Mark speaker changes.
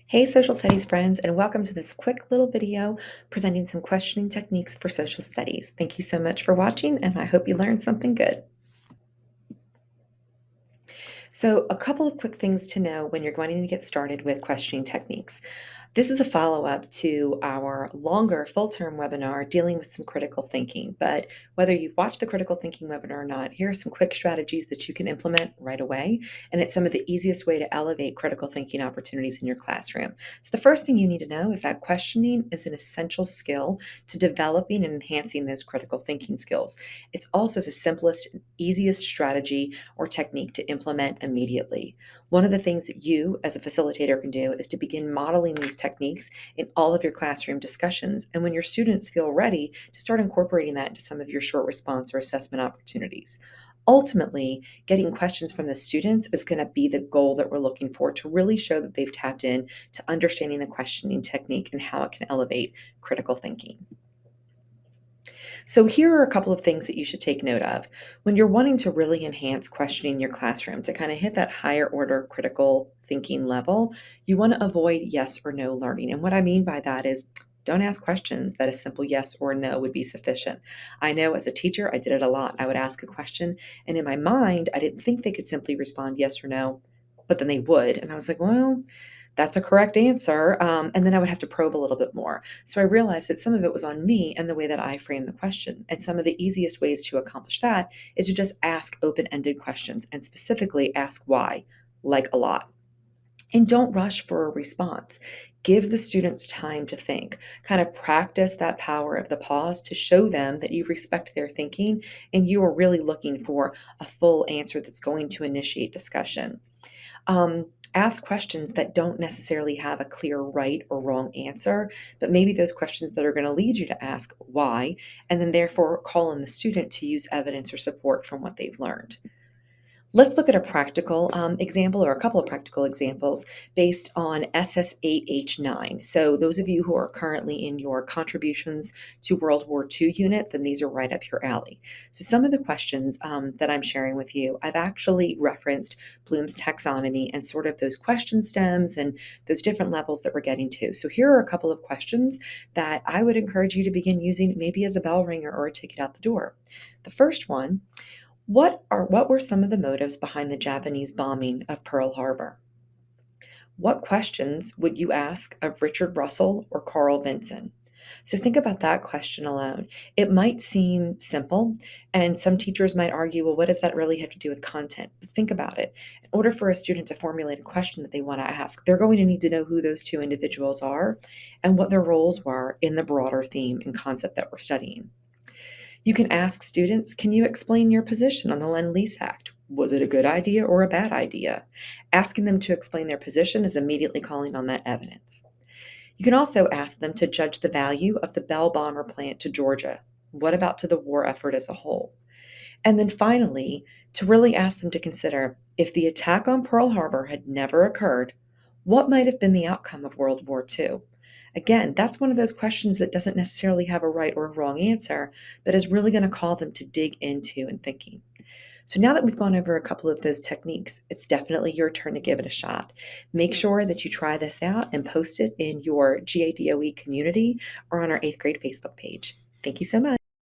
Speaker 1: Hey, social studies friends, and welcome to this quick little video presenting some questioning techniques for social studies. Thank you so much for watching, and I hope you learned something good. So, a couple of quick things to know when you're going to get started with questioning techniques. This is a follow-up to our longer full-term webinar dealing with some critical thinking. But whether you've watched the critical thinking webinar or not, here are some quick strategies that you can implement right away. And it's some of the easiest way to elevate critical thinking opportunities in your classroom. So the first thing you need to know is that questioning is an essential skill to developing and enhancing those critical thinking skills. It's also the simplest and easiest strategy or technique to implement immediately. One of the things that you as a facilitator can do is to begin modeling these techniques in all of your classroom discussions. And when your students feel ready, to start incorporating that into some of your short response or assessment opportunities. Ultimately, getting questions from the students is going to be the goal that we're looking for to really show that they've tapped in to understanding the questioning technique and how it can elevate critical thinking. So here are a couple of things that you should take note of. When you're wanting to really enhance questioning in your classroom to kind of hit that higher order critical thinking level, you want to avoid yes or no learning. And what I mean by that is don't ask questions that a simple yes or no would be sufficient. I know as a teacher, I did it a lot. I would ask a question, and in my mind, I didn't think they could simply respond yes or no, but then they would. And I was like, well, that's a correct answer. And then I would have to probe a little bit more. So I realized that some of it was on me and the way that I framed the question. And some of the easiest ways to accomplish that is to just ask open ended questions and specifically ask why, like a lot. And don't rush for a response. Give the students time to think. Kind of practice that power of the pause to show them that you respect their thinking and you are really looking for a full answer that's going to initiate discussion. Ask questions that don't necessarily have a clear right or wrong answer, but maybe those questions that are going to lead you to ask why, and then therefore call on the student to use evidence or support from what they've learned. Let's look at a practical example or a couple of practical examples based on SS8H9. So those of you who are currently in your contributions to World War II unit, then these are right up your alley. So some of the questions that I'm sharing with you, I've actually referenced Bloom's taxonomy and sort of those question stems and those different levels that we're getting to. So here are a couple of questions that I would encourage you to begin using maybe as a bell ringer or a ticket out the door. The first one, what were some of the motives behind the Japanese bombing of Pearl Harbor? What questions would you ask of Richard Russell or Carl Vinson? So think about that question alone. It might seem simple, and some teachers might argue, well, what does that really have to do with content? But think about it. In order for a student to formulate a question that they want to ask, they're going to need to know who those two individuals are and what their roles were in the broader theme and concept that we're studying. You can ask students, can you explain your position on the Lend-Lease Act? Was it a good idea or a bad idea? Asking them to explain their position is immediately calling on that evidence. You can also ask them to judge the value of the Bell Bomber plant to Georgia. What about to the war effort as a whole? And then finally, to really ask them to consider if the attack on Pearl Harbor had never occurred, what might have been the outcome of World War II? Again, that's one of those questions that doesn't necessarily have a right or a wrong answer, but is really going to call them to dig into and thinking. So now that we've gone over a couple of those techniques, it's definitely your turn to give it a shot. Make sure that you try this out and post it in your GADOE community or on our 8th grade Facebook page. Thank you so much.